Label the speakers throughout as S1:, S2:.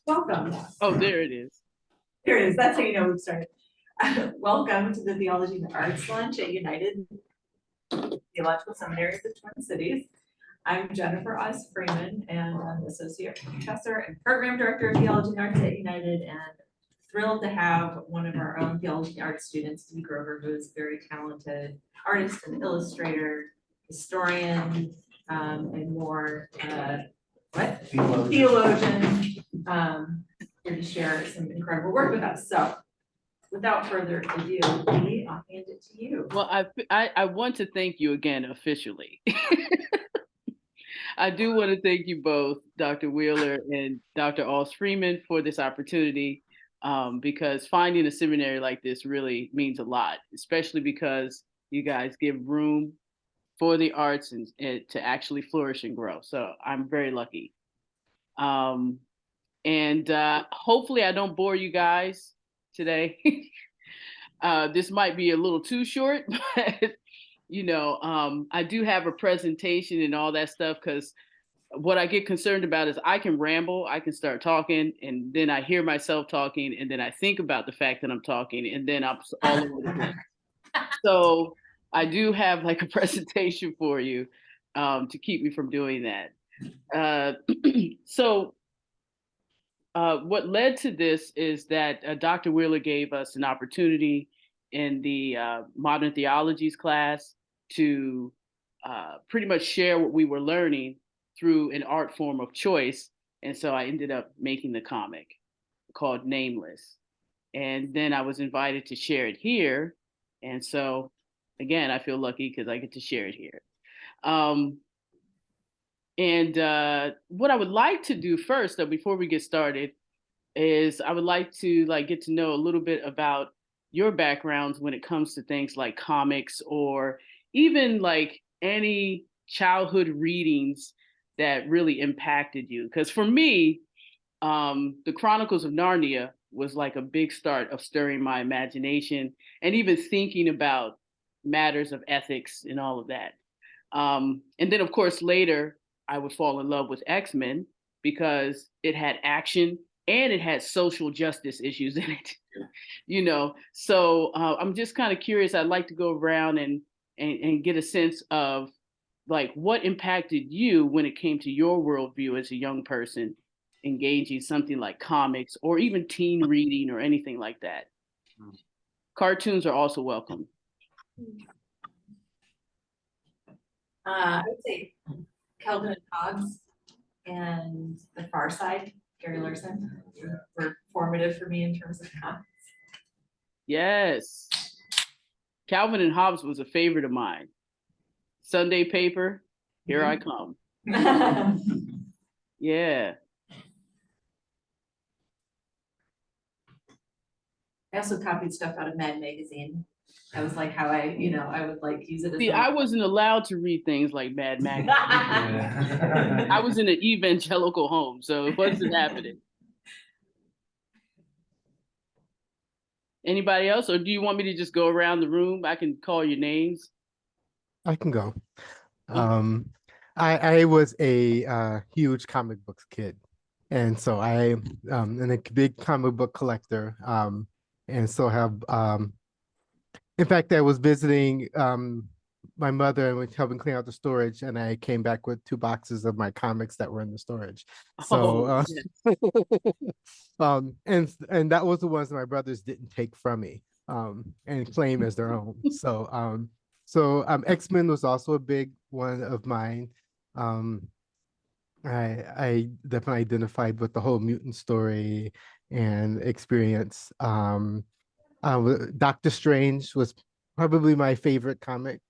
S1: Welcome.
S2: Oh, there it is.
S1: Here it is. That's how you know we've started. Welcome to the Theology and the Arts Lunch at United Theological Seminary of the Twin Cities. I'm Jennifer Oz Freeman, and I'm Associate Professor and Program Director of Theology and Arts at United, and thrilled to have one of our own Theology and Arts students, Dee Grover, who is a very talented artist and illustrator, historian, and more, theologian, here to share some incredible work with us. So without further ado, Dee, I'll hand it to you.
S2: Well, I want to thank you again officially. I do want to thank you both, Dr. Wheeler and Dr. Oz Freeman, for this opportunity, because finding a seminary like this really means a lot, especially because you guys give room for the arts and to actually flourish and grow. So I'm very lucky. And hopefully I don't bore you guys today. This might be a little too short, but I do have a presentation and all that stuff, because what I get concerned about is I can ramble, I can start talking, and then I hear myself talking, and then I think about the fact that I'm talking, and then I'm all over the place. So I do have like a presentation for you to keep me from doing that. What led to this is that Dr. Wheeler gave us an opportunity in the Modern Theologies class to pretty much share what we were learning through an art form of choice. And so I ended up making the comic called Nameless. And then I was invited to share it here. And so, again, I feel lucky because I get to share it here. And what I would like to do first, though, before we get started, is I would like to get to know a little bit about your backgrounds when it comes to things like comics, or even like any childhood readings that really impacted you. Because for me, the Chronicles of Narnia was like a big start of stirring my imagination and even thinking about matters of ethics and all of that. And then, of course, later I would fall in love with X-Men because it had action and it had social justice issues in it. So I'm just kind of curious. I'd like to go around and get a sense of like what impacted you when it came to your worldview as a young person, engaging something like comics or even teen reading or anything like that. Cartoons are also welcome.
S1: I would say Calvin and Hobbes and The Far Side, Gary Larson, were formative for me in terms of comics.
S2: Yes. Calvin and Hobbes was a favorite of mine. Sunday paper, here I come. Yeah.
S1: I also copied stuff out of Mad Magazine. That was like how I would like use it as
S2: I wasn't allowed to read things like Mad Magazine. I was in an evangelical home, so it wasn't happening. Anybody else, or do you want me to just go around the room? I can call your names.
S3: I can go. Okay. I was a huge comic books kid, and so I am a big comic book collector. And so have in fact, I was visiting my mother and was helping clean out the storage, and I came back with 2 boxes of my comics that were in the storage. So and that was the ones that my brothers didn't take from me and claim as their own. So X-Men was also a big one of mine. I definitely identified with the whole mutant story and experience. Doctor Strange was probably my favorite comic.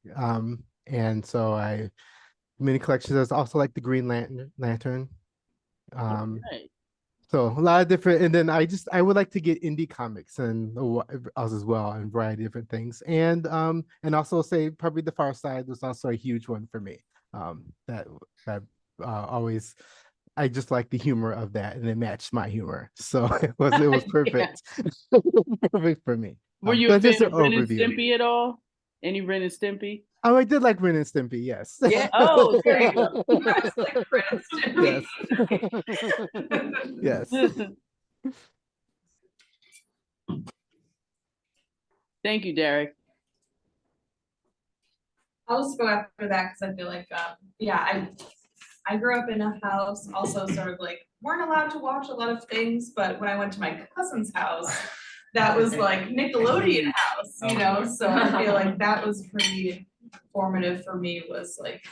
S3: And so many collections. There's also like the Green Lantern. So a lot of different, and then I would like to get indie comics and as well, and a variety of different things. And also say probably The Far Side was also a huge one for me. That always, I just like the humor of that, and it matched my humor, so it was perfect. Perfect for me.
S2: Were you a fan of Ren and Stimpy at all? Any Ren and Stimpy?
S3: Oh, I did like Ren and Stimpy, yes.
S2: Yeah. Oh, there you go.
S3: Yes. Yes.
S2: Thank you, Derek.
S4: I'll just go after that because I feel like, yeah, I grew up in a house, also sort of like, weren't allowed to watch a lot of things, but when I went to my cousin's house, that was like Nickelodeon house, you know, so I feel like that was pretty formative for me, was like,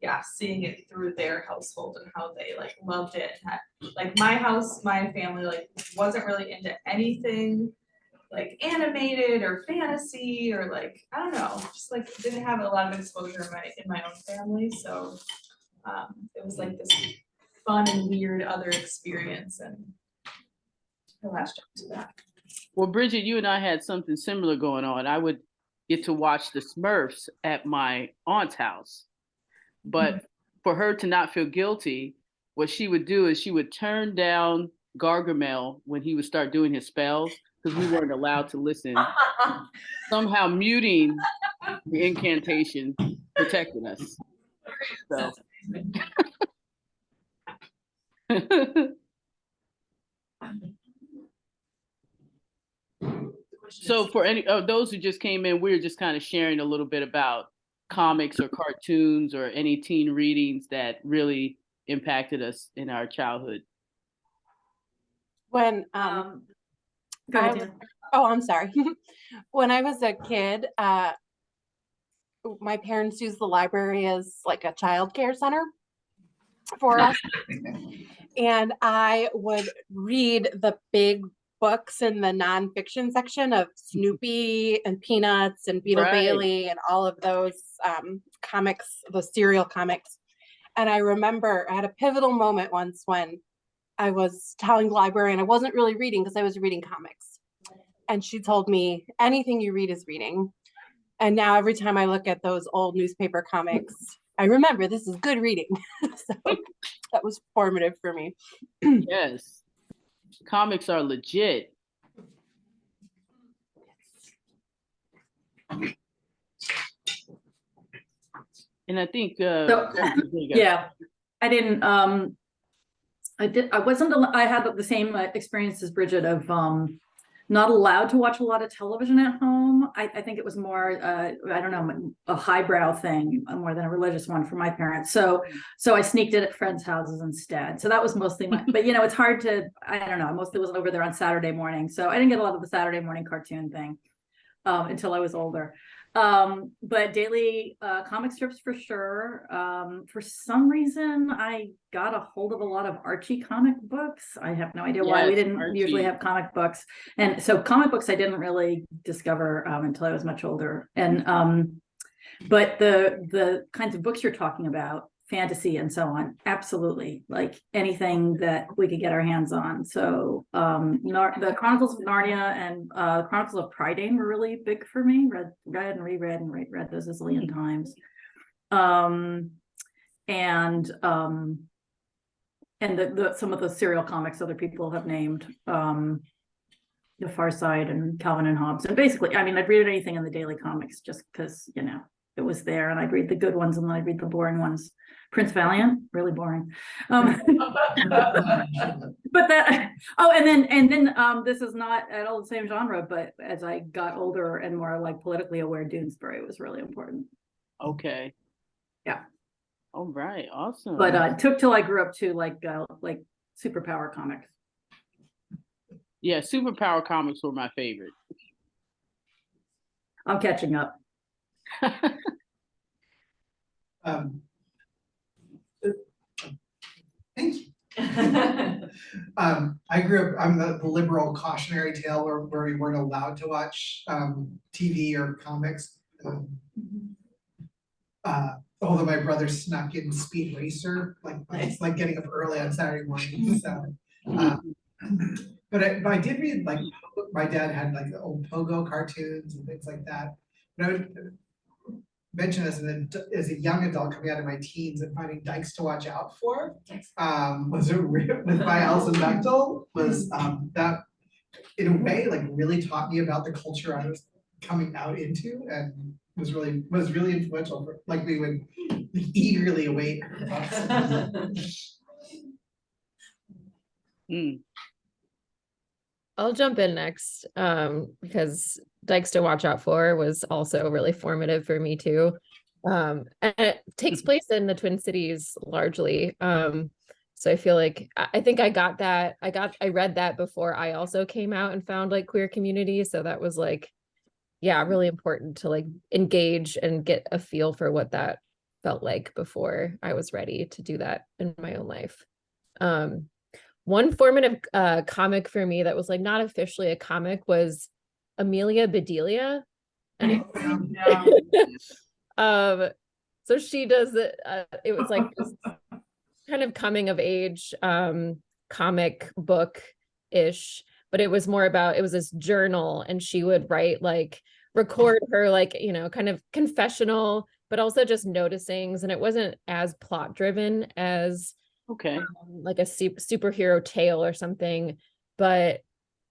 S4: yeah, seeing it through their household and how they like loved it. And like my house, my family like wasn't really into anything like animated or fantasy or like, I don't know, just like didn't have a lot of exposure in my own family, so it was like this fun and weird other experience, and I latched onto that.
S2: Well, Bridget, you and I had something similar going on. I would get to watch the Smurfs at my aunt's house. But for her to not feel guilty, what she would do is she would turn down Gargamel when he would start doing his spells, because we weren't allowed to listen. Somehow muting the incantation protected us. So. So for any of those who just came in, we're just kind of sharing a little bit about comics or cartoons or any teen readings that really impacted us in our childhood.
S5: When
S6: Go ahead, Tina.
S5: oh, I'm sorry. When I was a kid, my parents used the library as like a child care center for us. And I would read the big books in the nonfiction section of Snoopy and Peanuts and Beetle
S2: Right.
S5: Bailey and all of those comics, the serial comics. And I remember I had a pivotal moment once when I was telling the librarian I wasn't really reading because I was reading comics. And she told me, anything you read is reading. And now every time I look at those old newspaper comics, I remember this is good reading. So that was formative for me.
S2: Yes. Comics are legit. And I think
S6: Yeah, I didn't, I had the same experience as Bridget of not allowed to watch a lot of television at home. I think it was more, I don't know, a highbrow thing more than a religious one for my parents. So I sneaked it at friends' houses instead. So that was mostly my, but you know, it's hard to, I don't know, I mostly wasn't over there on Saturday morning. So I didn't get a lot of the Saturday morning cartoon thing until I was older. But daily comic strips for sure. For some reason, I got a hold of a lot of Archie comic books. I have no idea why. We didn't usually have comic books. And so comic books I didn't really discover until I was much older. And but the kinds of books you're talking about, fantasy and so on, absolutely, like anything that we could get our hands on. So the Chronicles of Narnia and Chronicles of Prydain were really big for me. Read and reread those a zillion times. And some of the serial comics other people have named, The Far Side and Calvin and Hobbes. And basically, I mean, I'd read anything in the daily comics just because, you know, it was there, and I'd read the good ones and then I'd read the boring ones. Prince Valiant, really boring. But that, and then this is not at all the same genre, but as I got older and more like politically aware, Doonesbury was really important.
S2: Okay.
S6: Yeah.
S2: All right, awesome.
S6: But it took till I grew up to like superpower comics.
S2: Yeah, superpower comics were my favorite.
S6: I'm catching up.
S7: Thank you. I grew up, I'm the liberal cautionary tale where we weren't allowed to watch TV or comics. Although my brother snuck in Speed Racer, like it's like getting up early on Saturday morning. So, but I did read, like, my dad had like the old Pogo cartoons and things like that. But I would mention as a young adult coming out of my teens and finding Dykes to Watch Out For, was by Alison Bechtel, was that in a way like really taught me about the culture I was coming out into, and was really influential for, like, we would eagerly await her thoughts.
S8: I'll jump in next, because Dykes to Watch Out For was also really formative for me too. And it takes place in the Twin Cities largely. So I feel like I think I read that before I also came out and found like queer community. So that was like, yeah, really important to like engage and get a feel for what that felt like before I was ready to do that in my own life. One formative comic for me that was like not officially a comic was Amelia Bedelia. And so she does it. It was like this kind of coming of age comic book ish, but it was more about, it was this journal, and she would write like record her like, you know, kind of confessional, but also just noticings, and it wasn't as plot driven as
S2: Okay.
S8: like a superhero tale or something. But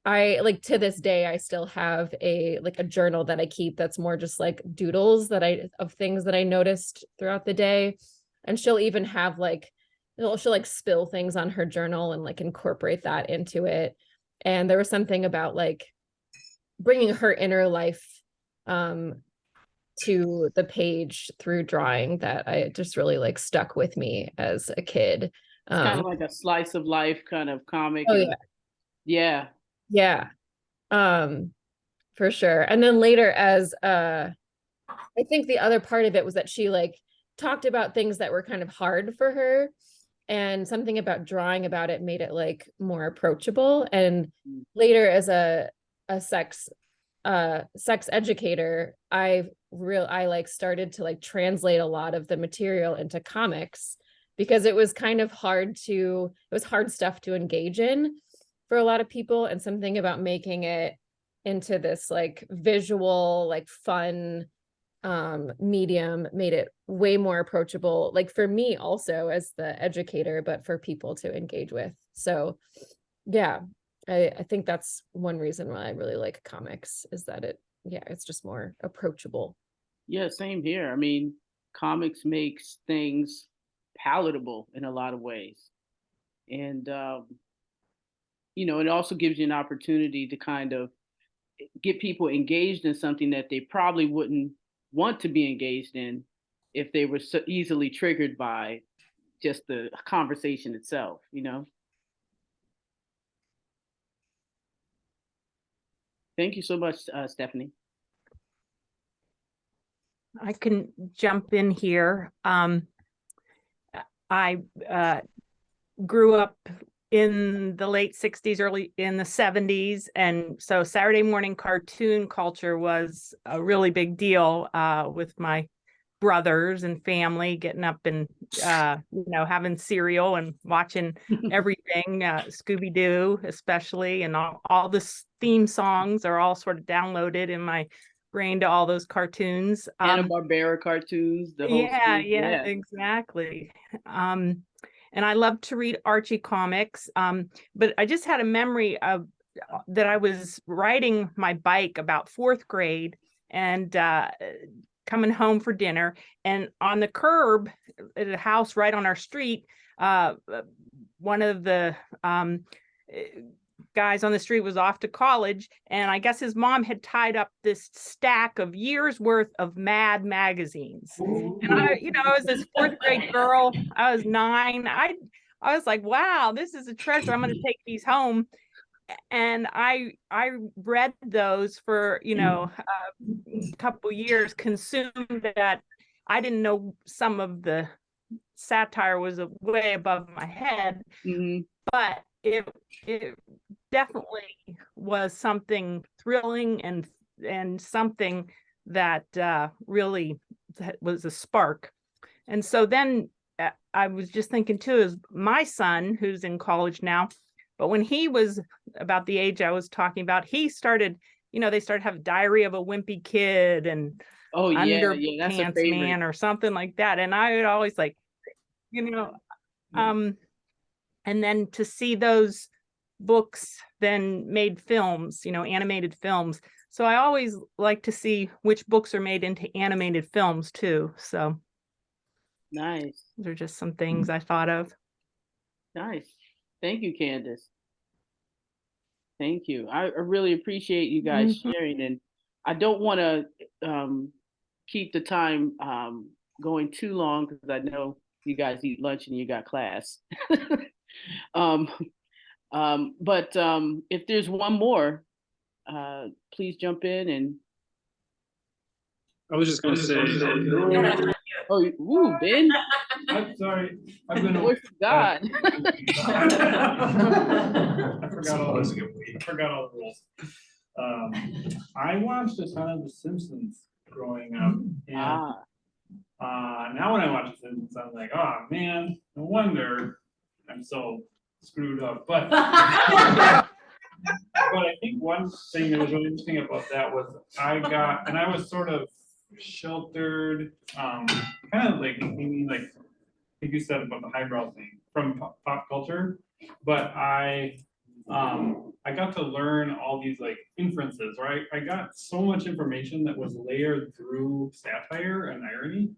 S8: I like, to this day I still have a journal that I keep that's more just like doodles of things that I noticed throughout the day. And she'll even have like, she'll like spill things on her journal and like incorporate that into it. And there was something about like bringing her inner life to the page through drawing that I just really like stuck with me as a kid.
S2: It's kind of like a slice of life kind of comic.
S8: Oh
S2: and-
S8: yeah.
S2: Yeah.
S8: Yeah. For sure. And then later as I think the other part of it was that she like talked about things that were kind of hard for her, and something about drawing about it made it like more approachable. And later as a sex educator, I like started to like translate a lot of the material into comics, because it was kind of hard stuff to engage in for a lot of people, and something about making it into this like visual, like fun medium made it way more approachable, like for me also as the educator, but for people to engage with. So yeah, I think that's one reason why I really like comics, is that it's just more approachable.
S2: Yeah, same here. I mean, comics makes things palatable in a lot of ways. And, you know, it also gives you an opportunity to kind of get people engaged in something that they probably wouldn't want to be engaged in if they were so easily triggered by just the conversation itself, you know? Thank you so much, Stephanie.
S9: I can jump in here. I grew up in the late 60s, early in the 70s. And so Saturday morning cartoon culture was a really big deal with my brothers and family, getting up and, having cereal and watching everything, Scooby-Doo especially, and all the theme songs are all sort of downloaded in my brain to all those cartoons.
S2: Hanna-Barbera cartoons, the whole
S9: Yeah, exactly. And I love to read Archie comics. But I just had a memory of that I was riding my bike about 4th grade and coming home for dinner, and on the curb at a house right on our street, one of the guys on the street was off to college, and I guess his mom had tied up this stack of years worth of Mad magazines. And I was this 4th grade girl. I was 9. I was like, wow, this is a treasure. I'm going to take these home. And I read those for, a couple years, consumed that. I didn't know some of the satire was way above my head, but it definitely was something thrilling and something that really was a spark. And so then I was just thinking too, is my son, who's in college now, but when he was about the age I was talking about, he started, they started having Diary of a Wimpy Kid and Underpants Man or something like that. And I would always like, and then to see those books then made films, animated films. So I always like to see which books are made into animated films too. So
S2: nice.
S9: Those are just some things I thought of.
S2: Nice. Thank you, Candace. Thank you. I really appreciate you guys sharing, and I don't want to keep the time going too long because I know you guys eat lunch and you got class. But if there's one more, please jump in and.
S10: I was just going to say.
S2: Oh, ooh, Ben.
S10: I'm sorry. I've been.
S2: Voice of God.
S10: I forgot all the rules. I watched a ton of The Simpsons growing up, and now when I watch The Simpsons, I'm like, oh man, no wonder I'm so screwed up. But I think one thing that was really interesting about that was I was sort of sheltered, kind of like maybe like you said about the highbrow thing from pop culture, but I got to learn all these like inferences, right? I got so much information that was layered through satire and irony,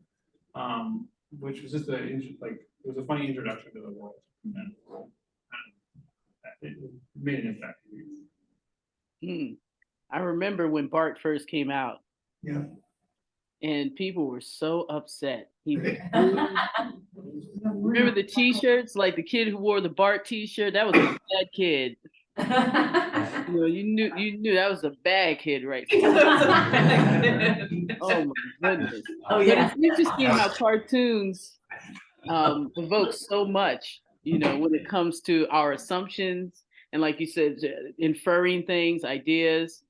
S10: which was just it was a funny introduction to the world. And then, it made an impact.
S2: I remember when Bart first came out.
S7: Yeah.
S2: And people were so upset. Remember the T-shirts, like the kid who wore the Bart T-shirt? That was a bad kid. You knew that was a bad kid, right? Oh my goodness.
S1: Oh yeah.
S2: But it's interesting how cartoons evoke so much, when it comes to our assumptions and, like you said, inferring things, ideas.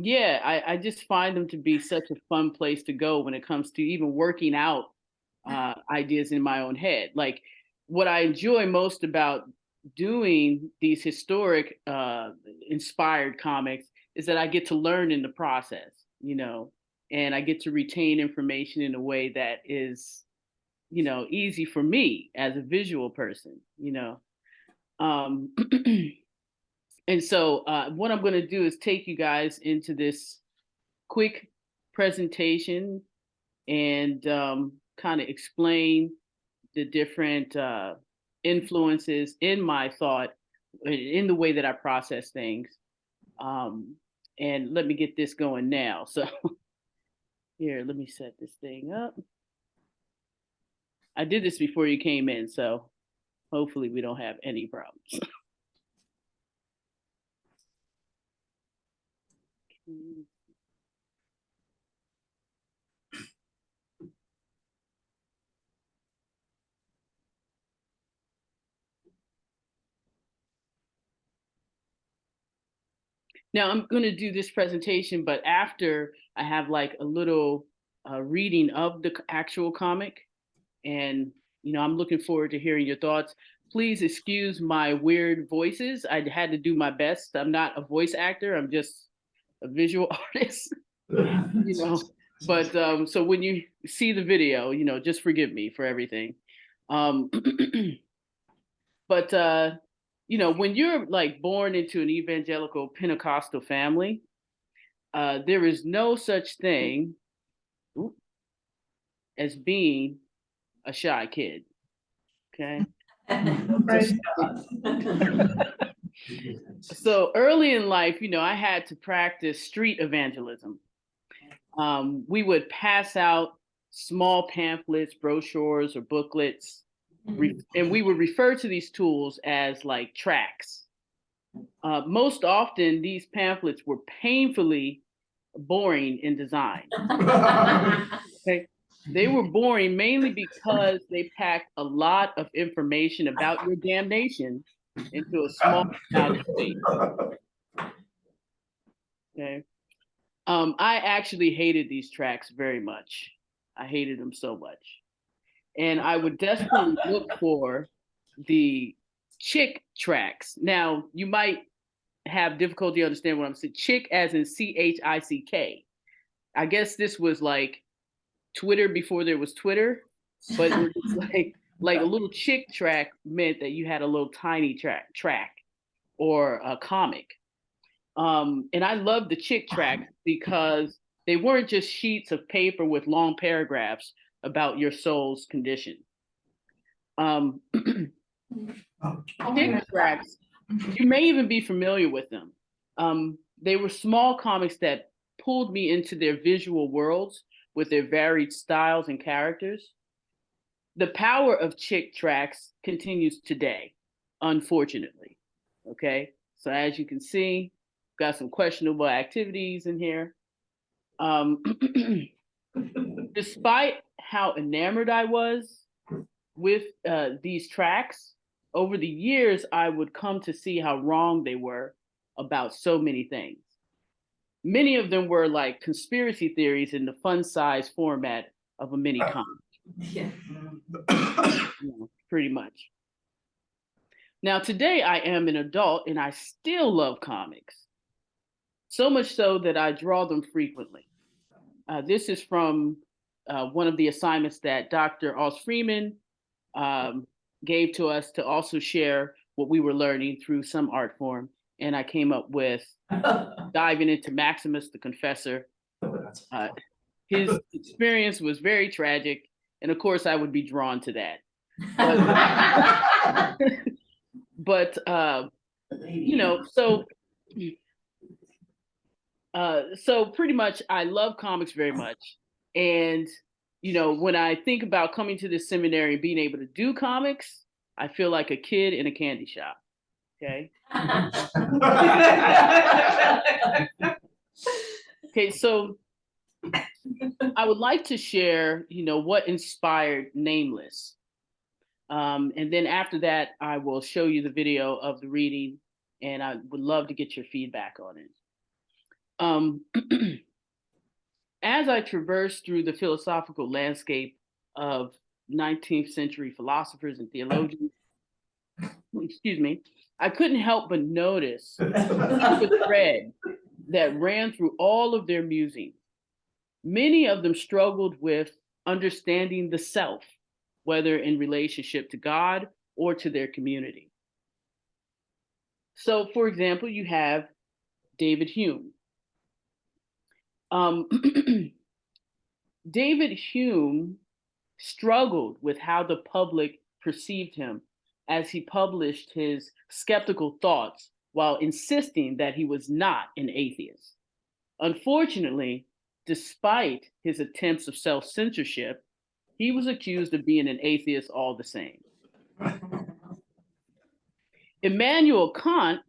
S2: Yeah, I just find them to be such a fun place to go when it comes to even working out ideas in my own head. Like what I enjoy most about doing these historic inspired comics is that I get to learn in the process, and I get to retain information in a way that is, easy for me as a visual person, And so what I'm going to do is take you guys into this quick presentation and kind of explain the different influences in my thought, in the way that I process things. And let me get this going now. So here, let me set this thing up. I did this before you came in, so hopefully we don't have any problems. Now I'm going to do this presentation, but after I have like a little reading of the actual comic, and I'm looking forward to hearing your thoughts. Please excuse my weird voices. I had to do my best. I'm not a voice actor. I'm just a visual artist. But so when you see the video, just forgive me for everything. But when you're like born into an evangelical Pentecostal family, there is no such thing as being a shy kid. Okay. So early in life, I had to practice street evangelism. We would pass out small pamphlets, brochures, or booklets, and we would refer to these tools as like tracts. Most often, these pamphlets were painfully boring in design. Okay? They were boring mainly because they packed a lot of information about your damnation into a small amount of space. Okay. I actually hated these tracts very much. I hated them so much. And I would desperately look for the chick tracts. Now, you might have difficulty understanding what I'm saying. Chick as in CHICK. I guess this was like Twitter before there was Twitter, but it was like a little chick tract meant that you had a little tiny track or a comic. And I love the chick tract because they weren't just sheets of paper with long paragraphs about your soul's condition. Chick tracts You may even be familiar with them. They were small comics that pulled me into their visual worlds with their varied styles and characters. The power of Chick tracts continues today, unfortunately. Okay, so as you can see, got some questionable activities in here. Despite how enamored I was with these tracks, over the years, I would come to see how wrong they were about so many things. Many of them were like conspiracy theories in the fun-size format of a mini comic.
S1: Yeah.
S2: Pretty much. Now, today I am an adult and I still love comics. So much so that I draw them frequently. This is from one of the assignments that Dr. Oz Freeman gave to us to also share what we were learning through some art form. And I came up with diving into Maximus the Confessor. His experience was very tragic. And of course, I would be drawn to that. But you know, so pretty much I love comics very much. And, you know, when I think about coming to this seminary and being able to do comics, I feel like a kid in a candy shop. Okay. Okay, so I would like to share, you know, what inspired Nameless. And then after that, I will show you the video of the reading, and I would love to get your feedback on it. As I traverse through the philosophical landscape of 19th century philosophers and theologians, excuse me, I couldn't help but notice the thread that ran through all of their musings. Many of them struggled with understanding the self, whether in relationship to God or to their community. So, for example, you have David Hume. David Hume struggled with how the public perceived him as he published his skeptical thoughts while insisting that he was not an atheist. Unfortunately, despite his attempts of self-censorship, he was accused of being an atheist all the same. Immanuel Kant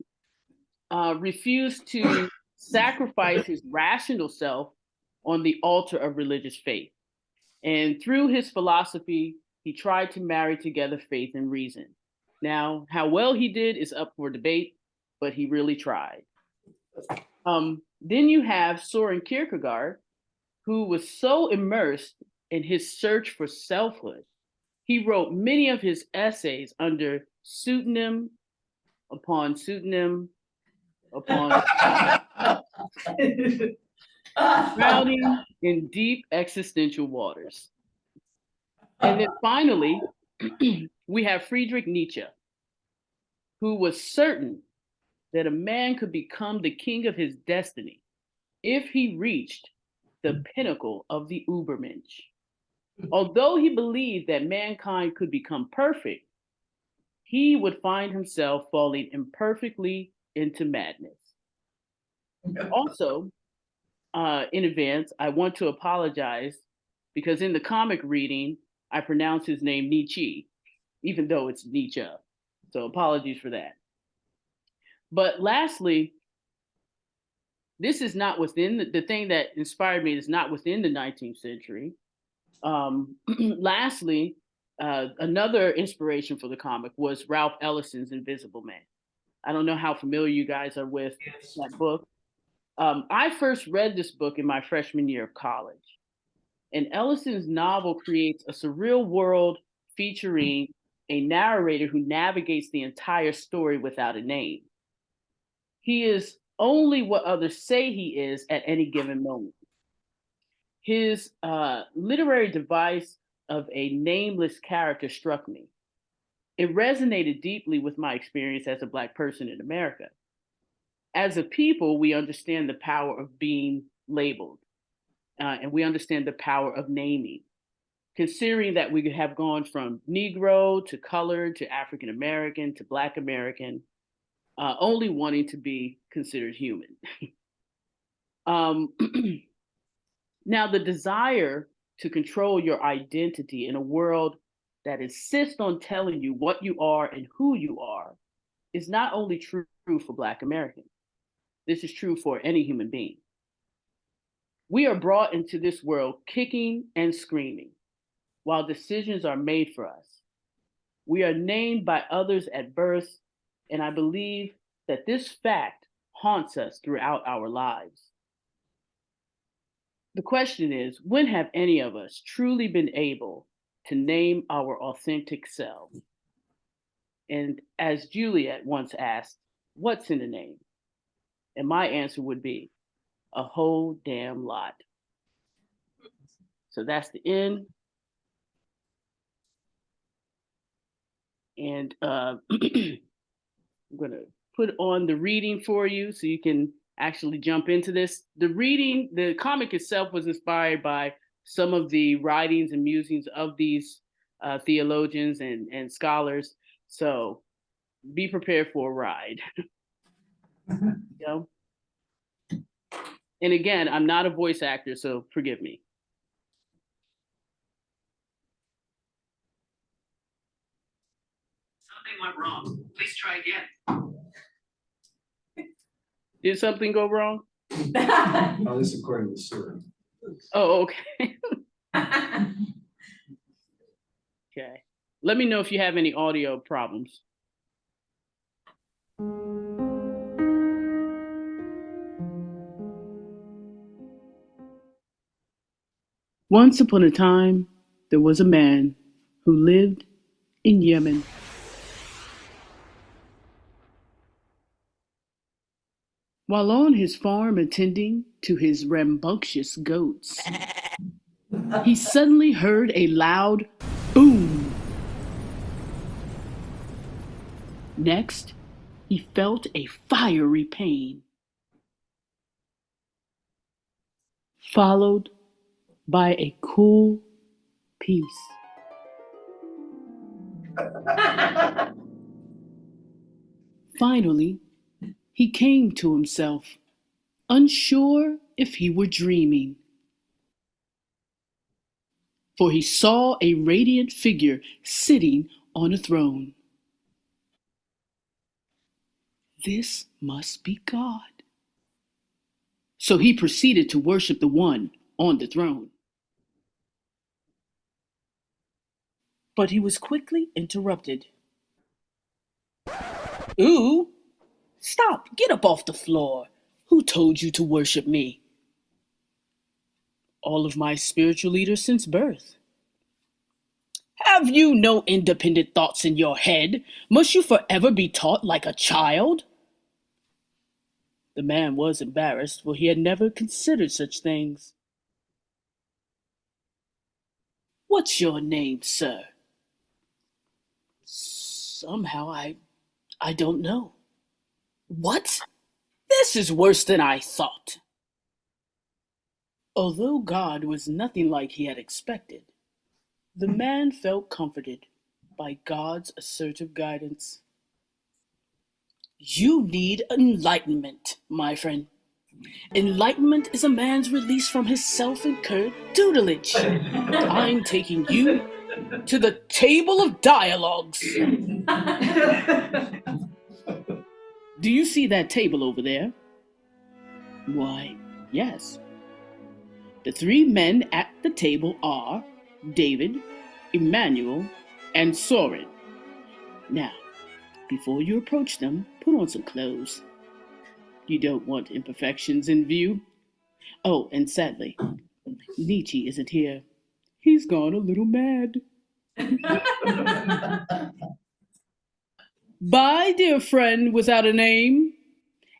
S2: refused to sacrifice his rational self on the altar of religious faith. And through his philosophy, he tried to marry together faith and reason. Now, how well he did is up for debate, but he really tried. Then you have Soren Kierkegaard, who was so immersed in his search for selfhood. He wrote many of his essays under pseudonym upon pseudonym upon drowning in deep existential waters. And then finally, we have Friedrich Nietzsche, who was certain that a man could become the king of his destiny if he reached the pinnacle of the Übermensch. Although he believed that mankind could become perfect, he would find himself falling imperfectly into madness. Also, in advance, I want to apologize because in the comic reading, I pronounce his name Nietzsche, even though it's Nietzsche. So apologies for that. But lastly, this is not within the thing that inspired me is not within the 19th century. Lastly, another inspiration for the comic was Ralph Ellison's Invisible Man. I don't know how familiar you guys are with that book. I first read this book in my freshman year of college. And Ellison's novel creates a surreal world featuring a narrator who navigates the entire story without a name. He is only what others say he is at any given moment. His literary device of a nameless character struck me. It resonated deeply with my experience as a Black person in America. As a people, we understand the power of being labeled, and we understand the power of naming. Considering that we have gone from Negro to colored to African American to Black American, only wanting to be considered human. Um, now, the desire to control your identity in a world that insists on telling you what you are and who you are is not only true for Black Americans. This is true for any human being. We are brought into this world kicking and screaming while decisions are made for us. We are named by others at birth, and I believe that this fact haunts us throughout our lives. The question is, when have any of us truly been able to name our authentic selves? And as Juliet once asked, what's in a name? And my answer would be a whole damn lot. So that's the end. And I'm going to put on the reading for you so you can actually jump into this. The comic itself was inspired by some of the writings and musings of these theologians and scholars. So be prepared for a ride. You know? And again, I'm not a voice actor, so forgive me.
S11: Something went wrong. Please try again.
S2: Did something go wrong?
S12: Oh, this is according to Siri.
S2: Oh, okay. Okay. Let me know if you have any audio problems. Once upon a time, there was a man who lived in Yemen. While on his farm attending to his rambunctious goats, he suddenly heard a loud boom. Next, he felt a fiery pain, followed by a cool peace. Finally, he came to himself, unsure if he were dreaming. For he saw a radiant figure sitting on a throne. This must be God. So he proceeded to worship the one on the throne. But he was quickly interrupted. Ooh! Stop! Get up off the floor! Who told you to worship me? All of my spiritual leaders since birth. Have you no independent thoughts in your head? Must you forever be taught like a child? The man was embarrassed, for he had never considered such things. What's your name, sir? Somehow I don't know. What? This is worse than I thought. Although God was nothing like he had expected, the man felt comforted by God's assertive guidance. You need enlightenment, my friend. Enlightenment is a man's release from his self-incurred tutelage. I'm taking you to the table of dialogues. Do you see that table over there? Why, yes. The three men at the table are David, Emmanuel, and Soren. Now, before you approach them, put on some clothes. You don't want imperfections in view. Oh, and sadly, Nietzsche isn't here. He's gone a little mad. Bye, dear friend without a name.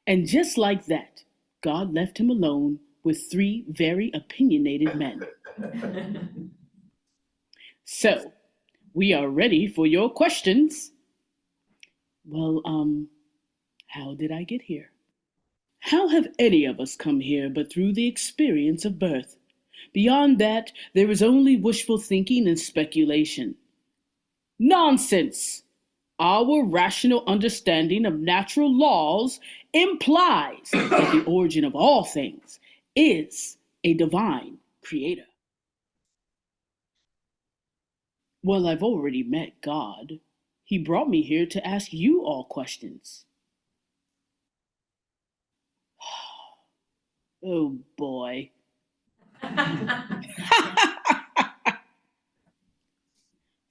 S2: And just like that, God left him alone with three very opinionated men. So, we are ready for your questions. Well, how did I get here? How have any of us come here but through the experience of birth? Beyond that, there is only wishful thinking and speculation. Nonsense! Our rational understanding of natural laws implies that the origin of all things is a divine creator. Well, I've already met God. He brought me here to ask you all questions. Oh boy.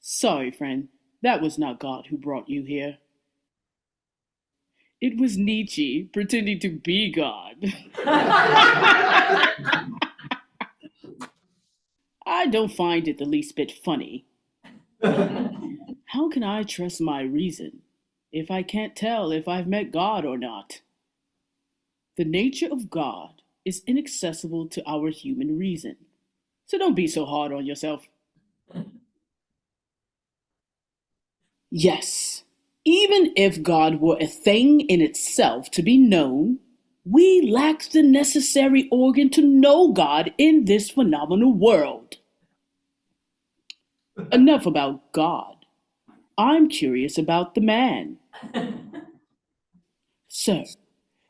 S2: Sorry, friend. That was not God who brought you here. It was Nietzsche pretending to be God. I don't find it the least bit funny. How can I trust my reason if I can't tell if I've met God or not? The nature of God is inaccessible to our human reason, so don't be so hard on yourself. Yes, even if God were a thing in itself to be known, we lack the necessary organ to know God in this phenomenal world. Enough about God. I'm curious about the man. Sir,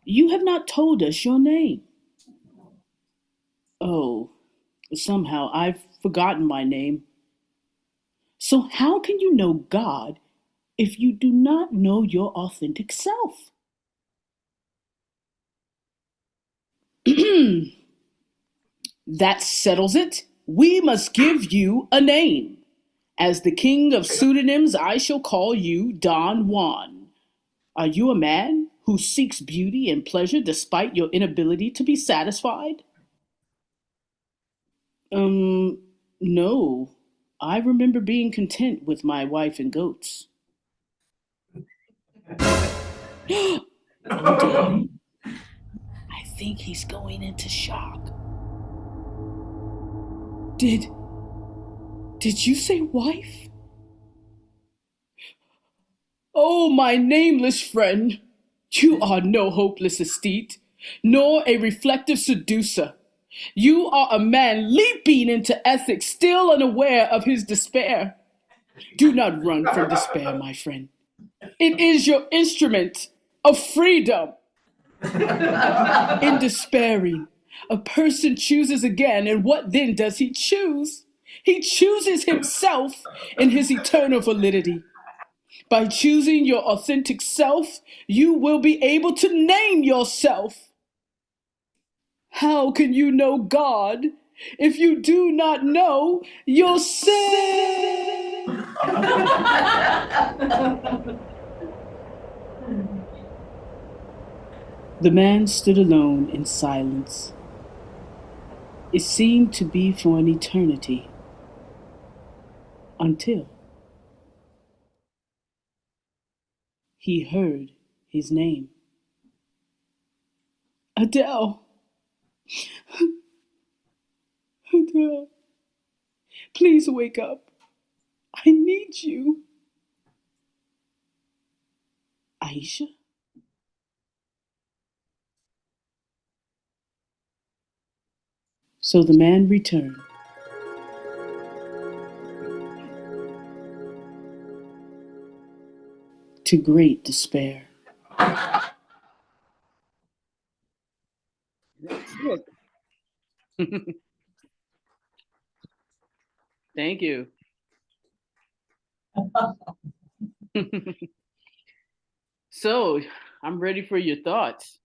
S2: you have not told us your name. Oh, somehow I've forgotten my name. So how can you know God if you do not know your authentic self? That settles it. We must give you a name. As the king of pseudonyms, I shall call you Don Juan. Are you a man who seeks beauty and pleasure despite your inability to be satisfied? No. I remember being content with my wife and goats. Oh dear. I think he's going into shock. Did you say wife? Oh, my nameless friend, you are no hopeless aesthete, nor a reflective seducer. You are a man leaping into ethics, still unaware of his despair. Do not run from despair, my friend. It is your instrument of freedom. In despairing, a person chooses again, and what then does he choose? He chooses himself in his eternal validity. By choosing your authentic self, you will be able to name yourself. How can you know God if you do not know yourself? The man stood alone in silence. It seemed to be for an eternity. Until he heard his name. Adele. Adele. Please wake up. I need you. Aisha? So the man returned. To great despair. Thank you. So, I'm ready for your thoughts.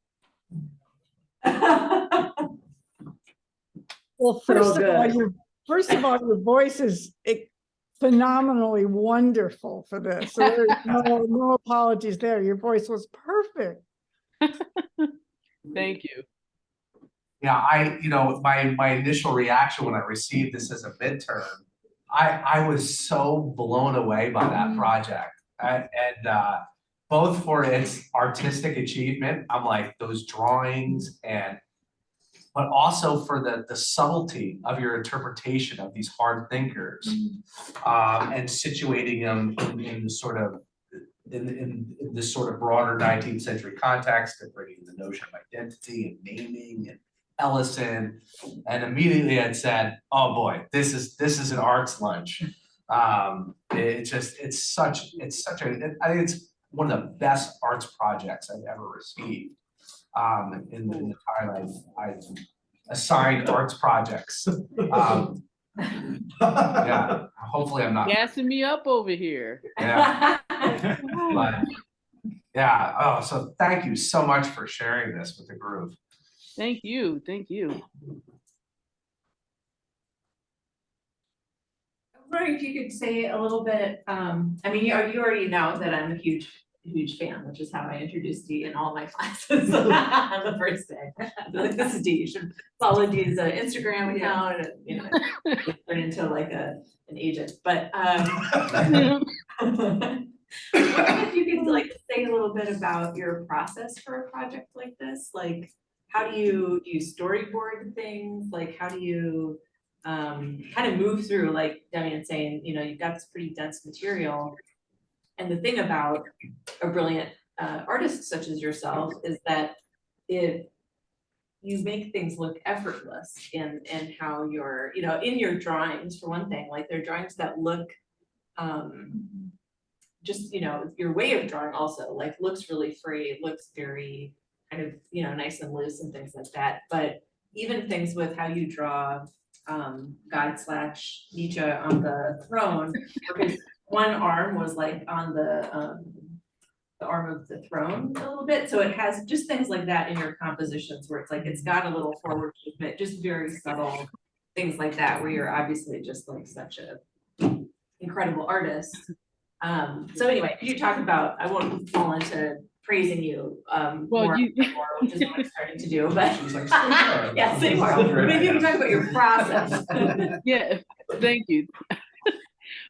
S13: Well, first of all, your voice is phenomenally wonderful for this. So there's no apologies there. Your voice was perfect.
S2: Thank you.
S14: Yeah, my initial reaction when I received this as a midterm, I was so blown away by that project. And both for its artistic achievement, I'm like those drawings, but also for the subtlety of your interpretation of these hard thinkers, and situating them in this sort of this sort of broader 19th century context, and bringing the notion of identity and naming and Ellison, and immediately I'd said, "Oh boy, this is an arts lunch." It's such a, I think it's one of the best arts projects I've ever received. In the time I've assigned arts projects. Yeah, hopefully I'm not.
S2: Gassing me up over here.
S14: Yeah. But, yeah, oh, so thank you so much for sharing this with the group.
S2: Thank you. Thank you.
S1: I was wondering if you could say a little bit, I mean, you already know that I'm a huge fan, which is how I introduced Dee in all my classes on the first day. Like, this is Dee, you should follow Dee's Instagram account, and, you know, turn into like an agent, but if you could like say a little bit about your process for a project like this, like how do you storyboard things, like how do you kind of move through, like Demian's saying, you know, you've got this pretty dense material. And the thing about a brilliant artist such as yourself is that you make things look effortless in how you're, you know, in your drawings, for one thing, like they're drawings that look just, you know, your way of drawing also like looks really free, looks very kind of, you know, nice and loose and things like that. But even things with how you draw God/Nietzsche on the throne, because one arm was like on the arm of the throne a little bit. So it has just things like that in your compositions where it's like it's got a little forward movement, just very subtle things like that, where you're obviously just like such a incredible artist. So anyway, could you talk about, I won't fall into praising you more, which is what I'm starting to do, but yeah, say more. Maybe you can talk about your process.
S2: Yeah, thank you.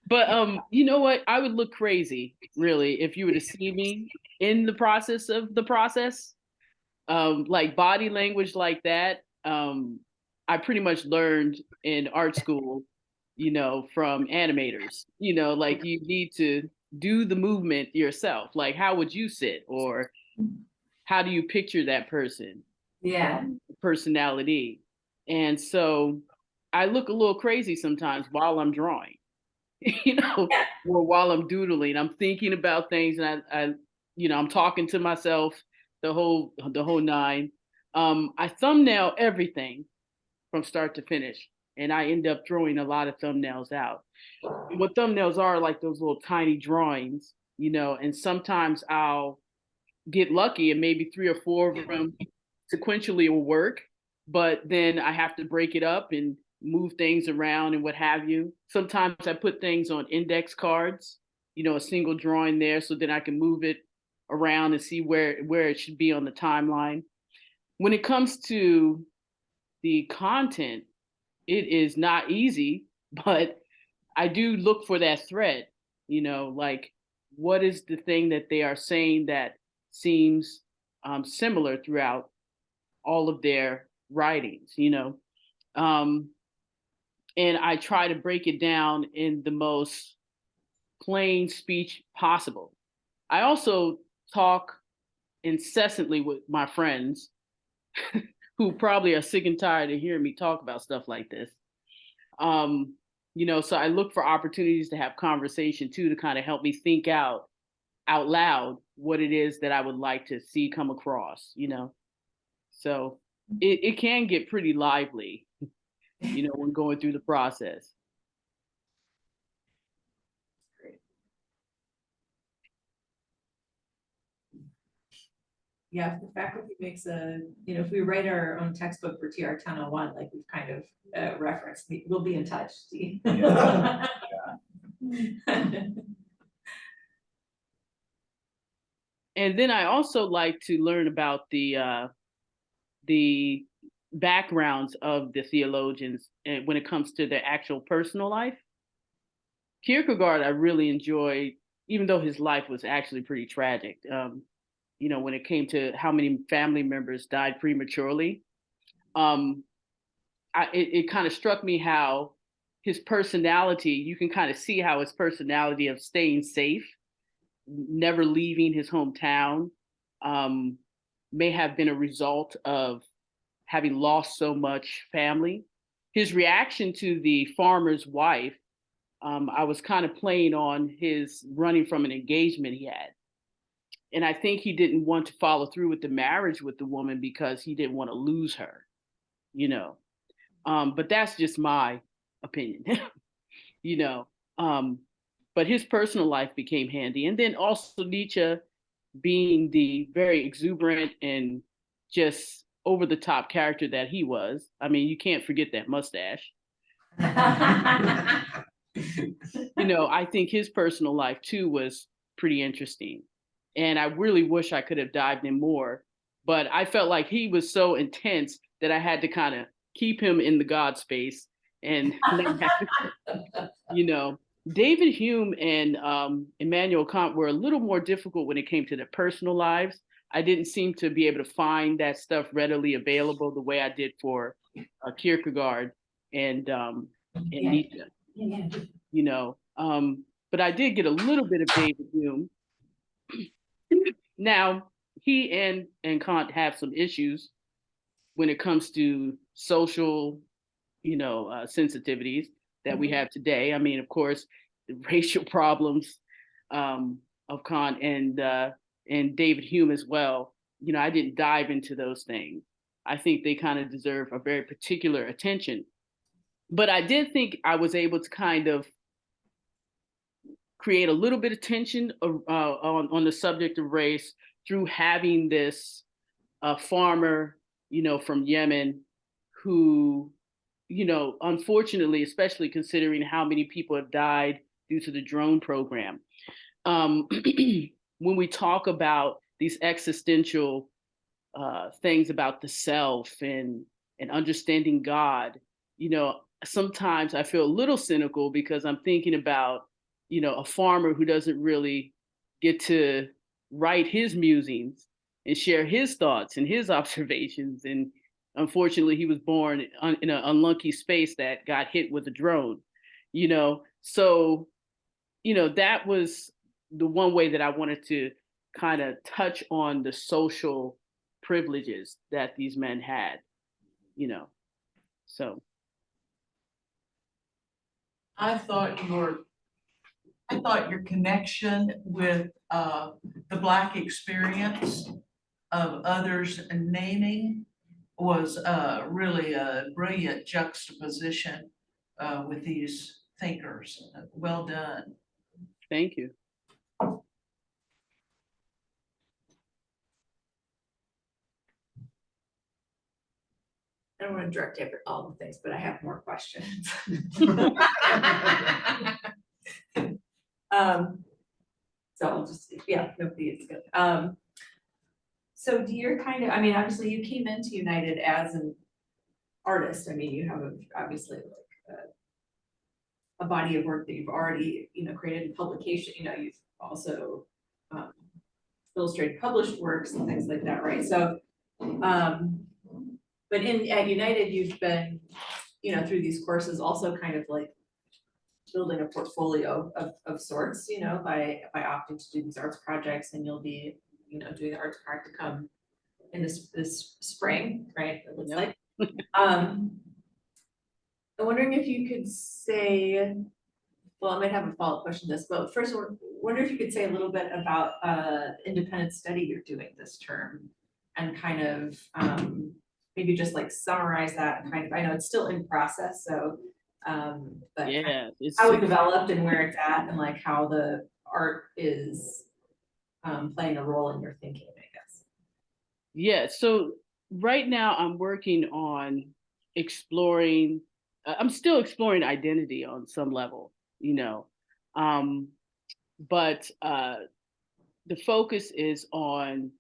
S2: But you know what? I would look crazy, really, if you were to see me in the process of the process. Like body language like that. I pretty much learned in art school, you know, from animators. You know, like you need to do the movement yourself. Like, how would you sit, or how do you picture that person?
S1: Yeah.
S2: Personality. And so I look a little crazy sometimes while I'm drawing. You know, or while I'm doodling, I'm thinking about things, and I you know, I'm talking to myself the whole nine. I thumbnail everything from start to finish, and I end up throwing a lot of thumbnails out. What thumbnails are, like those little tiny drawings, you know, and sometimes I'll get lucky and maybe 3 or 4 of them sequentially will work, but then I have to break it up and move things around and what have you. Sometimes I put things on index cards, you know, a single drawing there, so then I can move it around and see where it should be on the timeline. When it comes to the content, it is not easy, but I do look for that thread, you know, like what is the thing that they are saying that seems similar throughout all of their writings, you know. And I try to break it down in the most plain speech possible. I also talk incessantly with my friends who probably are sick and tired of hearing me talk about stuff like this. You know, so I look for opportunities to have conversation too, to kind of help me think out loud what it is that I would like to see come across, you know. So it can get pretty lively, you know, when going through the process.
S1: Yeah, if the faculty makes a, you know, if we write our own textbook for TR 1001, like we've kind of referenced, we'll be in touch, Steve.
S14: Yeah.
S2: And then I also like to learn about the backgrounds of the theologians and when it comes to their actual personal life. Kierkegaard, I really enjoyed, even though his life was actually pretty tragic. You know, when it came to how many family members died prematurely, it kind of struck me how his personality, you can kind of see how his personality of staying safe, never leaving his hometown, may have been a result of having lost so much family. His reaction to the farmer's wife I was kind of playing on his running from an engagement he had. And I think he didn't want to follow through with the marriage with the woman because he didn't want to lose her, you know. But that's just my opinion, you know. But his personal life became handy. And then also Nietzsche being the very exuberant and just over the top character that he was. I mean, you can't forget that mustache. You know, I think his personal life too was pretty interesting. And I really wish I could have dived in more, but I felt like he was so intense that I had to kind of keep him in the God space. And, you know, David Hume and Immanuel Kant were a little more difficult when it came to their personal lives. I didn't seem to be able to find that stuff readily available the way I did for Kierkegaard and Nietzsche. You know, but I did get a little bit of David Hume. Now, he and Kant have some issues when it comes to social, you know, sensitivities that we have today. I mean, of course, the racial problems of Kant and David Hume as well. You know, I didn't dive into those things. I think they kind of deserve a very particular attention. But I did think I was able to kind of create a little bit of tension on the subject of race through having this farmer, you know, from Yemen who, you know, unfortunately, especially considering how many people have died due to the drone program. When we talk about these existential things about the self and understanding God, you know, sometimes I feel a little cynical because I'm thinking about, you know, a farmer who doesn't really get to write his musings and share his thoughts and his observations. And unfortunately, he was born in an unlucky space that got hit with a drone, you know. So, you know, that was the one way that I wanted to kind of touch on the social privileges that these men had, you know. So
S15: I thought your connection with the Black experience of others naming was really a brilliant juxtaposition with these thinkers. Well done.
S2: Thank you.
S1: I don't want to direct all the things, but I have more questions. So I'll just, yeah, nobody is good. So do you kind of, I mean, obviously you came into United as an artist. I mean, you have obviously like a body of work that you've already, you know, created in publication. You know, you've also illustrated published works and things like that, right? So, but at United, you've been, you know, through these courses also kind of like building a portfolio of sorts, you know, by opting to do these arts projects, and you'll be, you know, doing the arts practicum in this spring, right? It looks like. I'm wondering if you could say, well, I might have a follow-up question to this, but first, I wonder if you could say a little bit about independent study you're doing this term, and kind of maybe just like summarize that kind of, I know it's still in process, so but
S2: yeah,
S1: how it developed and where it's at, and like how the art is playing a role in your thinking, I guess.
S2: Yeah, so right now I'm working on exploring, I'm still exploring identity on some level, you know, but the focus is on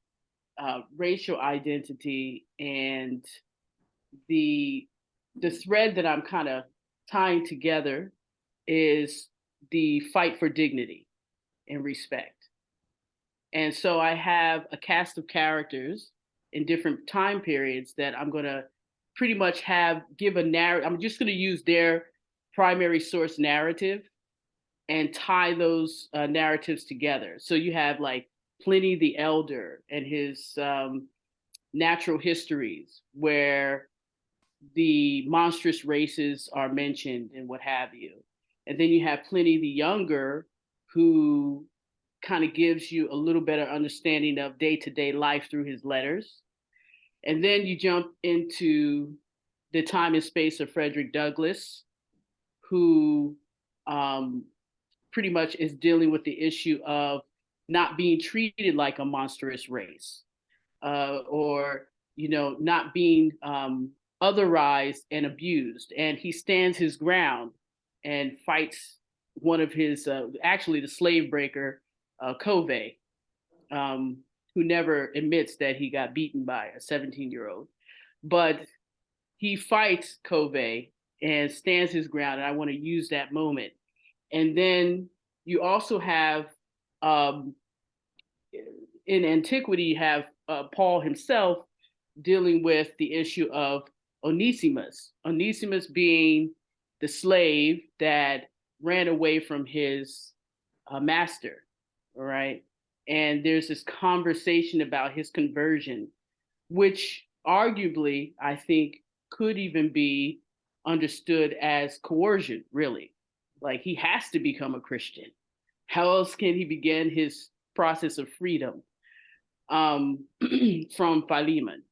S2: racial identity, and the thread that I'm kind of tying together is the fight for dignity and respect. And so I have a cast of characters in different time periods that I'm going to pretty much give a narrative. I'm just going to use their primary source narrative and tie those narratives together. So you have like Pliny the Elder and his natural histories, where the monstrous races are mentioned and what have you. And then you have Pliny the Younger, who kind of gives you a little better understanding of day-to-day life through his letters. And then you jump into The Time and Space of Frederick Douglass, who pretty much is dealing with the issue of not being treated like a monstrous race, or not being otherized and abused. And he stands his ground and fights one of his, actually the slave breaker, Covey, who never admits that he got beaten by a 17-year-old. But he fights Covey and stands his ground, and I want to use that moment. And then you also have, in antiquity, you have Paul himself dealing with the issue of Onesimus. Onesimus being the slave that ran away from his master, all right? And there's this conversation about his conversion, which arguably, I think, could even be understood as coercion, really. Like, he has to become a Christian. How else can he begin his process of freedom from Philemon,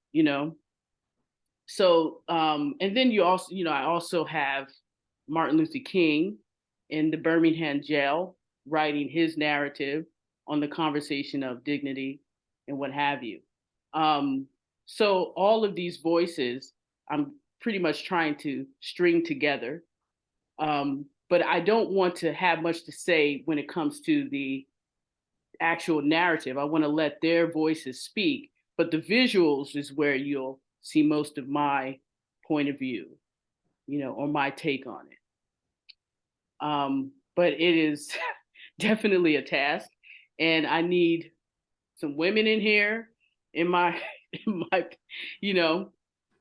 S2: So, and then you also, I also have Martin Luther King in the Birmingham jail writing his narrative on the conversation of dignity and what have you. So all of these voices, I'm pretty much trying to string together. But I don't want to have much to say when it comes to the actual narrative. I want to let their voices speak, but the visuals is where you'll see most of my point of view, or my take on it. But it is definitely a task, and I need some women in here in my,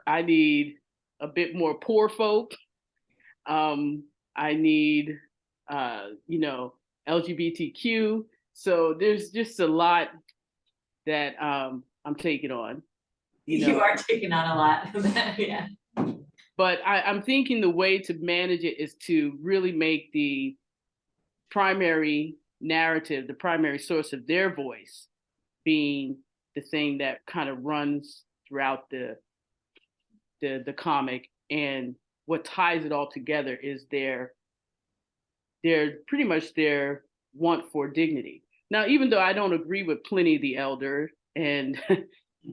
S2: I need a bit more poor folk. I need, LGBTQ. So there's just a lot that I'm taking on.
S1: You are taking on a lot. Yeah.
S2: But I'm thinking the way to manage it is to really make the primary narrative, the primary source of their voice, being the thing that kind of runs throughout the comic, and what ties it all together is their pretty much their want for dignity. Now, even though I don't agree with Pliny the Elder and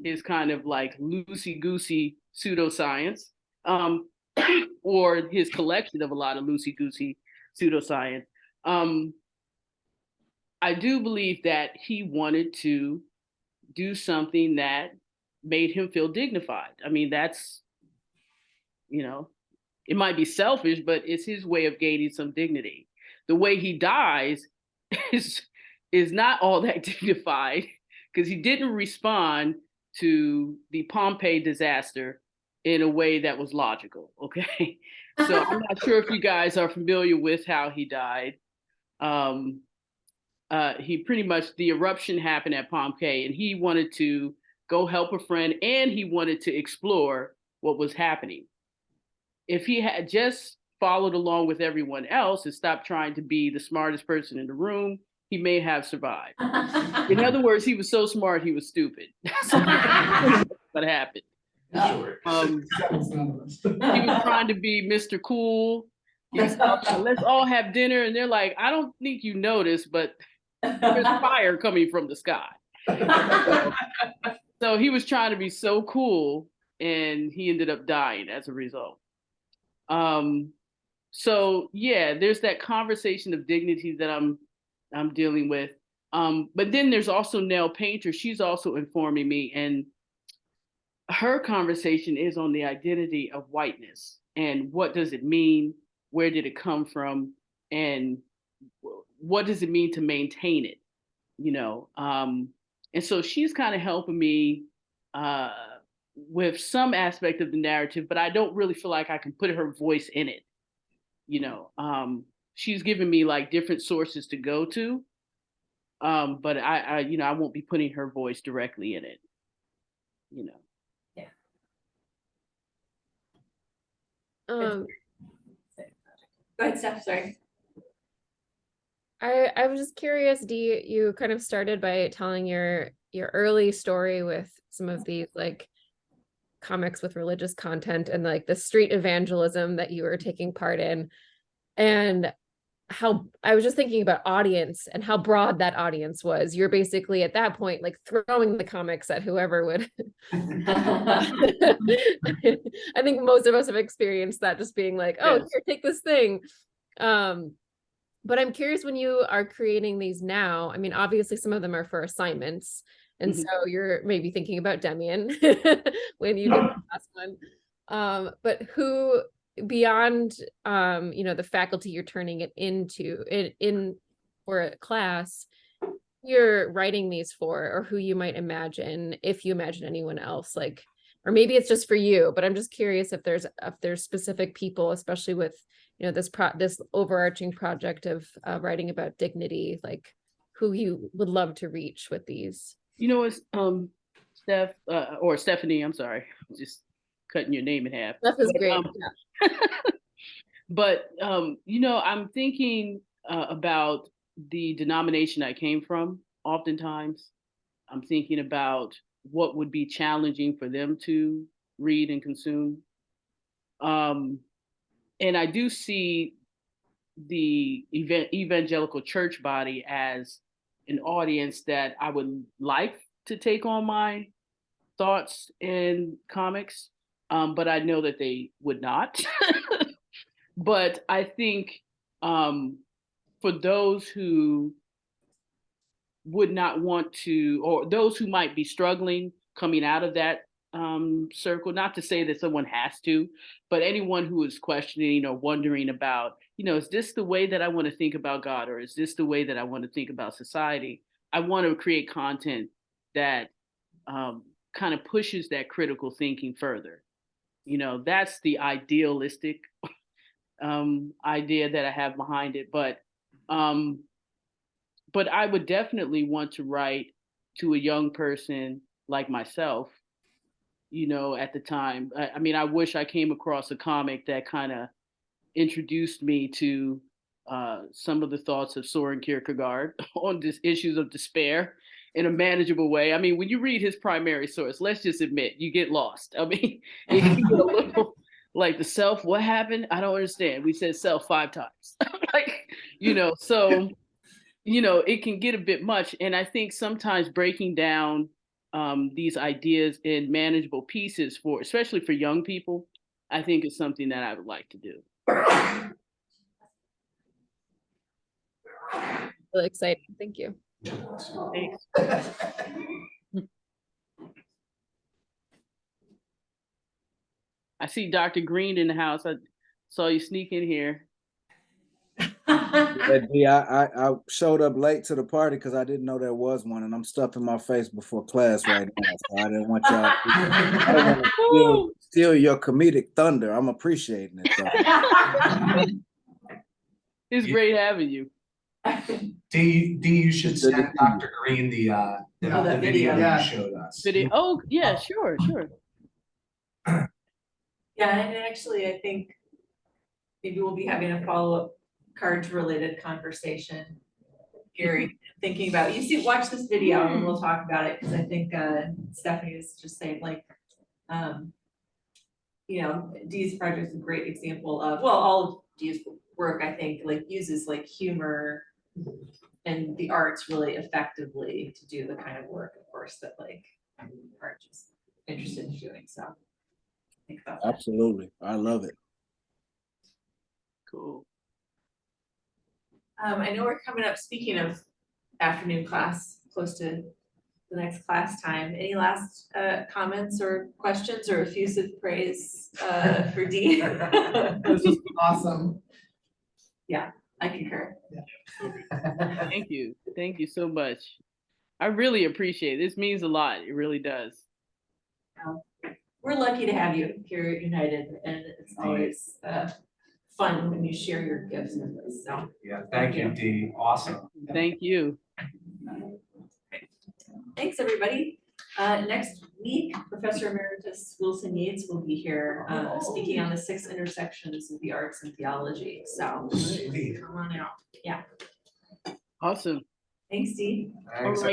S2: his kind of like loosey-goosey pseudoscience, or his collection of a lot of loosey-goosey pseudoscience, I do believe that he wanted to do something that made him feel dignified. I mean, that's, it might be selfish, but it's his way of gaining some dignity. The way he dies is not all that dignified, because he didn't respond to the Pompeii disaster in a way that was logical, okay? So I'm not sure if you guys are familiar with how he died. He pretty much, the eruption happened at Pompeii, and he wanted to go help a friend, and he wanted to explore what was happening. If he had just followed along with everyone else and stopped trying to be the smartest person in the room, he may have survived. In other words, he was so smart, he was stupid. That's what happened.
S7: Sure.
S2: He was trying to be Mr. Cool. He was like, let's all have dinner. And they're like, I don't think you noticed, but there's fire coming from the sky. So he was trying to be so cool, and he ended up dying as a result. So yeah, there's that conversation of dignity that I'm dealing with. But then there's also Nell Painter. She's also informing me, and her conversation is on the identity of whiteness and what does it mean, where did it come from, and what does it mean to maintain it, and so she's kind of helping me with some aspect of the narrative, but I don't really feel like I can put her voice in it. She's given me like different sources to go to, but I won't be putting her voice directly in it.
S1: Yeah.
S8: Um,
S1: Go ahead, Steph, sorry.
S8: I was just curious, Dee, you kind of started by telling your early story with some of these like comics with religious content and like the street evangelism that you were taking part in. And how I was just thinking about audience and how broad that audience was. You're basically at that point like throwing the comics at whoever would. I think most of us have experienced that, just being like, oh,
S2: Yes.
S8: here, take this thing. But I'm curious, when you are creating these now, I mean, obviously some of them are for assignments. And
S2: Mhm.
S8: so you're maybe thinking about Demian when you did the last one. But who beyond the faculty you're turning it into in for a class you're writing these for, or who you might imagine, if you imagine anyone else, like, or maybe it's just for you, but I'm just curious if there's specific people, especially with this overarching project of writing about dignity, like who you would love to reach with these.
S2: You know, it's Steph or Stephanie, I'm sorry, just cutting your name in half.
S8: Steph is great.
S2: But I'm thinking about the denomination I came from. Oftentimes, I'm thinking about what would be challenging for them to read and consume. And I do see the evangelical church body as an audience that I would like to take on my thoughts in comics, but I know that they would not. But I think for those who would not want to, or those who might be struggling coming out of that circle, not to say that someone has to, but anyone who is questioning or wondering about, is this the way that I want to think about God, or is this the way that I want to think about society? I want to create content that kind of pushes that critical thinking further. That's the idealistic idea that I have behind it. But I would definitely want to write to a young person like myself, at the time. I mean, I wish I came across a comic that kind of introduced me to some of the thoughts of Soren Kierkegaard on these issues of despair in a manageable way. I mean, when you read his primary source, let's just admit, you get lost. I mean, it can get a little like the self, what happened? I don't understand. We said self 5 times. So, it can get a bit much. And I think sometimes breaking down these ideas in manageable pieces especially for young people, I think is something that I would like to do.
S8: Really exciting. Thank you.
S2: Thanks. I see Dr. Green in the house. I saw you sneak in here.
S16: I showed up late to the party because I didn't know there was one, and I'm stuffing my face before class right now. So I didn't want y'all to steal your comedic thunder. I'm appreciating it, though.
S2: It's great having you.
S14: Dee, you should send Dr. Green the video
S1: Yeah.
S14: you showed us.
S2: Oh, yeah, sure.
S1: Yeah, and actually, I think maybe we'll be having a follow-up cards-related conversation. Gary, thinking about, watch this video and we'll talk about it, because I think Stephanie is just saying, like, Dee's project is a great example of, well, all of Dee's work, I think, like, uses like humor and the arts really effectively to do the kind of work, of course, that like art just interested in doing. So think about that.
S16: Absolutely. I love it.
S2: Cool.
S1: I know we're coming up, speaking of afternoon class, close to the next class time. Any last comments or questions or effusive praise for Dee?
S7: This was awesome.
S1: Yeah, I concur.
S2: Thank you. Thank you so much. I really appreciate it. This means a lot. It really does.
S1: We're lucky to have you here at United, and it's always fun when you share your gifts with us. So
S14: Yeah, thank you, Dee. Awesome.
S2: Thank you.
S1: Thanks, everybody. Next week, Professor Emeritus Wilson Yates will be here speaking on the 6 intersections of the arts and theology. So come on out. Yeah.
S2: Awesome.
S1: Thanks, Steve.
S2: All right.